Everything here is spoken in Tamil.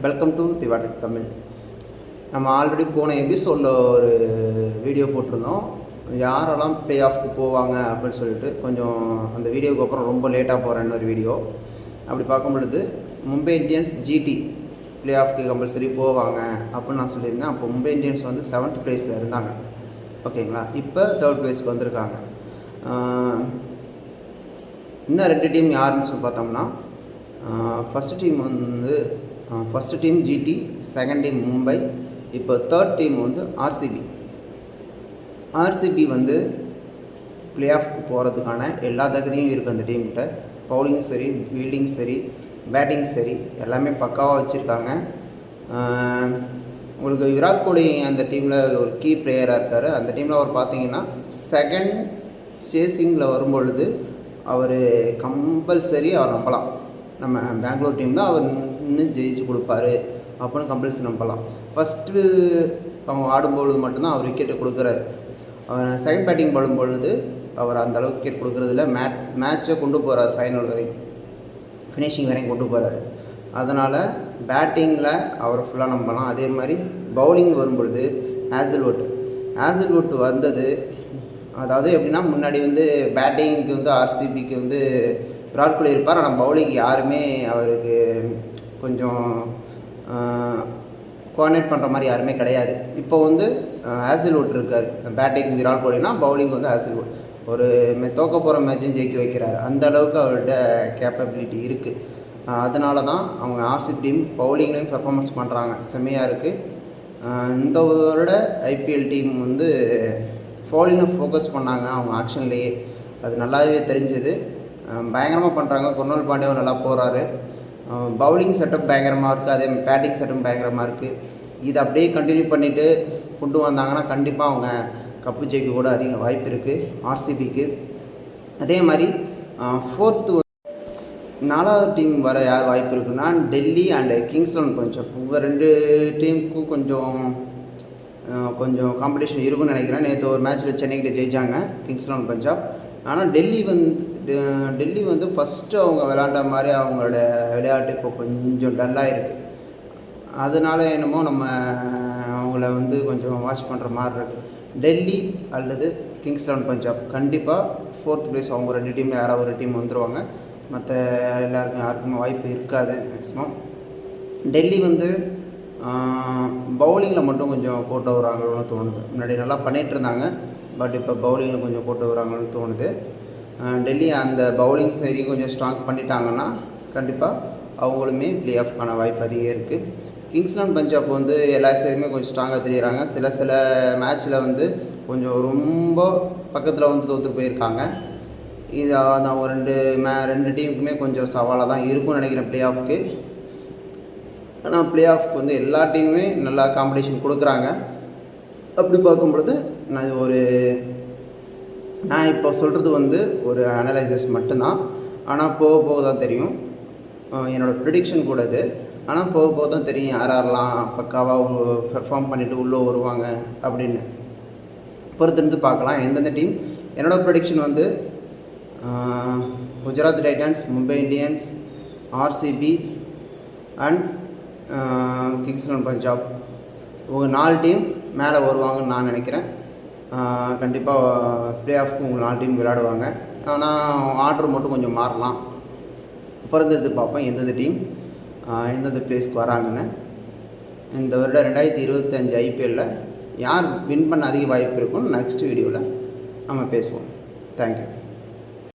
Welcome to திவாடெக் Tamil. நம்ம ஆல்ரெடி போன எபிசோடில் ஒரு வீடியோ போட்டிருந்தோம், யாரெல்லாம் ப்ளே ஆஃப்க்கு போவாங்க அப்படின்னு சொல்லிட்டு. கொஞ்சம் அந்த வீடியோவுக்கு அப்புறம் ரொம்ப லேட்டாக போகிறேன்னு ஒரு வீடியோ. அப்படி பார்க்கும் பொழுது மும்பை இந்தியன்ஸ் ஜிடி ப்ளே ஆஃப்க்கு கம்பல்சரி போவாங்க அப்படின்னு நான் சொல்லியிருந்தேன். அப்போ மும்பை இந்தியன்ஸ் வந்து 7th பிளேஸில் இருந்தாங்க, ஓகேங்களா. இப்போ 3rd பிளேஸ்க்கு வந்திருக்காங்க. இன்னும் 2 டீம் யாருன்னு சொல்லி பார்த்தோம்னா, first team GT, second team Mumbai, இப்போ 3rd டீம் வந்து ஆர்சிபி வந்து ப்ளே ஆஃப்க்கு போகிறதுக்கான எல்லா தகுதியும் இருக்குது அந்த டீம்கிட்ட. பவுலிங் சரி, ஃபீல்டிங் சரி, பேட்டிங் சரி, எல்லாமே பக்காவாக வச்சுருக்காங்க. உங்களுக்கு விராட் கோலி அந்த டீமில் ஒரு கீ பிளேயராக இருக்கார். அந்த டீமில் அவர் பார்த்தீங்கன்னா செகண்ட் சேசிங்கில் வரும்பொழுது அவர் கம்பல்சரி அவர் நம்பலாம். நம்ம பெங்களூர் டீம் தான் அவர் இன்னும் ஜெயிச்சு கொடுப்பாரு அப்படின்னு கம்பல்சரி நம்பலாம். ஃபஸ்ட்டு அவங்க ஆடும்பொழுது மட்டும்தான் அவர் விக்கெட்டு கொடுக்குறாரு. அவர் செகண்ட் பேட்டிங் போடும்பொழுது அவர் அந்தளவுக்கு விக்கெட் கொடுக்குறதில்ல. மேட்சை கொண்டு போகிறார், ஃபைனல் வரைக்கும், ஃபினிஷிங் வரையும் கொண்டு போகிறாரு. அதனால் பேட்டிங்கில் அவர் ஃபுல்லாக நம்பலாம். அதே மாதிரி பவுலிங் வரும்பொழுது ஹேசல்வுட் வந்தது, அதாவது எப்படின்னா, முன்னாடி வந்து பேட்டிங்க்கு வந்து ஆர்சிபிக்கு வந்து விராட் கோலி இருப்பார். ஆனால் பவுலிங் யாருமே அவருக்கு கொஞ்சம் கோஆர்டினேட் பண்ணுற மாதிரி யாருமே கிடையாது. இப்போ வந்து ஹேசல்வுட் இருக்கார். பேட்டிங் விராட் கோலினா, பவுலிங் வந்து ஹேசல்வுட். ஒரு தோக்க போகிற மேட்சையும் ஜெயிக்க வைக்கிறார். அந்த அளவுக்கு அவர்கிட்ட கேப்பபிலிட்டி இருக்குது. அதனால தான் அவங்க ஆர்சிபி டீம் பவுலிங்லேயும் பெர்ஃபார்மன்ஸ் பண்ணுறாங்க, செம்மையாக இருக்குது. இந்த வருட ஐபிஎல் டீம் வந்து பவுலிங்கை ஃபோக்கஸ் பண்ணாங்க அவங்க ஆக்ஷன்லேயே, அது நல்லாவே தெரிஞ்சது. பயங்கரமாக பண்ணுறாங்க. குர்னால் பாண்டியாவும் நல்லா போகிறாரு. பவுலிங் செட்டப் பயங்கரமாக இருக்குது, அதே பேட்டிங் செட்டப் பயங்கரமாக இருக்குது. இதை அப்படியே கண்டினியூ பண்ணிவிட்டு கொண்டு வந்தாங்கன்னா கண்டிப்பாக அவங்க கப்பு ஜெயிக்க கூட அதிக வாய்ப்பு இருக்குது ஆர்சிபிக்கு. அதே மாதிரி 4வது டீம் வர யார் வாய்ப்பு இருக்குன்னா, டெல்லி அண்டு கிங்ஸ் 11 பஞ்சாப். உங்கள் 2 டீமுக்கும் கொஞ்சம் காம்படிஷன் இருக்குன்னு நினைக்கிறேன். நேற்று ஒரு மேட்ச்சில் சென்னைக்கிட்ட ஜெயித்தாங்க கிங்ஸ் 11 பஞ்சாப். ஆனால் டெல்லி வந்து ஃபஸ்ட்டு அவங்க விளையாண்ட மாதிரி அவங்களோட விளையாட்டு இப்போ கொஞ்சம் டல்லாக இருக்குது. அதனால் என்னமோ நம்ம அவங்கள வந்து கொஞ்சம் வாட்ச் பண்ணுற மாதிரி இருக்குது. டெல்லி அல்லது கிங்ஸ் 11 பஞ்சாப் கண்டிப்பாக 4th பிளேஸ். அவங்க 2 டீமில் யாராவது ஒரு டீம் வந்துடுவாங்க. மற்ற யாருக்குமே வாய்ப்பு இருக்காது மேக்ஸிமம். டெல்லி வந்து பவுலிங்கில் மட்டும் கொஞ்சம் போட்டு வராங்களோன்னு தோணுது. முன்னாடி நல்லா பண்ணிகிட்டு இருந்தாங்க, பட் இப்போ பவுலிங்கில் கொஞ்சம் போட்டு வராங்கன்னு தோணுது. டெல்லி அந்த பவுலிங் சரி கொஞ்சம் ஸ்ட்ராங் பண்ணிட்டாங்கன்னா கண்டிப்பாக அவங்களுமே ப்ளே ஆஃப்க்கான வாய்ப்பு அதிகம் இருக்குது. கிங்ஸ் 11 பஞ்சாப் வந்து எல்லா சைடுமே கொஞ்சம் ஸ்ட்ராங்காக தெரியுறாங்க. சில மேட்ச்சில் வந்து கொஞ்சம் ரொம்ப பக்கத்தில் வந்து தோற்று போயிருக்காங்க. இது அவங்க 2 டீமுக்குமே கொஞ்சம் சவாலாக தான் இருக்கும்னு நினைக்கிறேன் ப்ளே ஆஃப்க்கு. ஆனால் ப்ளே ஆஃப்க்கு வந்து எல்லா டீமுமே நல்லா காம்படிஷன் கொடுக்குறாங்க. அப்படி பார்க்கும்பொழுது நான் இப்போ சொல்கிறது வந்து ஒரு அனலைசஸ் மட்டும்தான். ஆனால் போக தான் தெரியும். என்னோடய ப்ரிடிக்ஷன் கூட இது. ஆனால் போக தான் தெரியும் யாரெல்லாம் பக்காவாக பெர்ஃபார்ம் பண்ணிவிட்டு உள்ளே வருவாங்க அப்படின்னு பொறுத்திருந்து பார்க்கலாம் எந்தெந்த டீம். என்னோடய ப்ரிடிக்ஷன் வந்து Gujarat Titans, Mumbai Indians, RCB and Kings 11 Punjab. இவங்க 4 டீம் மேலே வருவாங்கன்னு நான் நினைக்கிறேன். கண்டிப்பாக ப்ளே ஆஃப்க்கு உங்கள் 4 டீம் விளையாடுவாங்க. ஆனால் ஆர்டர் மட்டும் கொஞ்சம் மாறலாம். பிறந்தது பார்ப்போம் எந்தெந்த டீம் எந்தெந்த பிளேஸ்க்கு வராங்கன்னு. இந்த வருடம் 2025 ஐபிஎல்லில் யார் வின் பண்ண அதிக வாய்ப்பு இருக்குன்னு நெக்ஸ்ட் வீடியோவில் நம்ம பேசுவோம். தேங்க்யூ.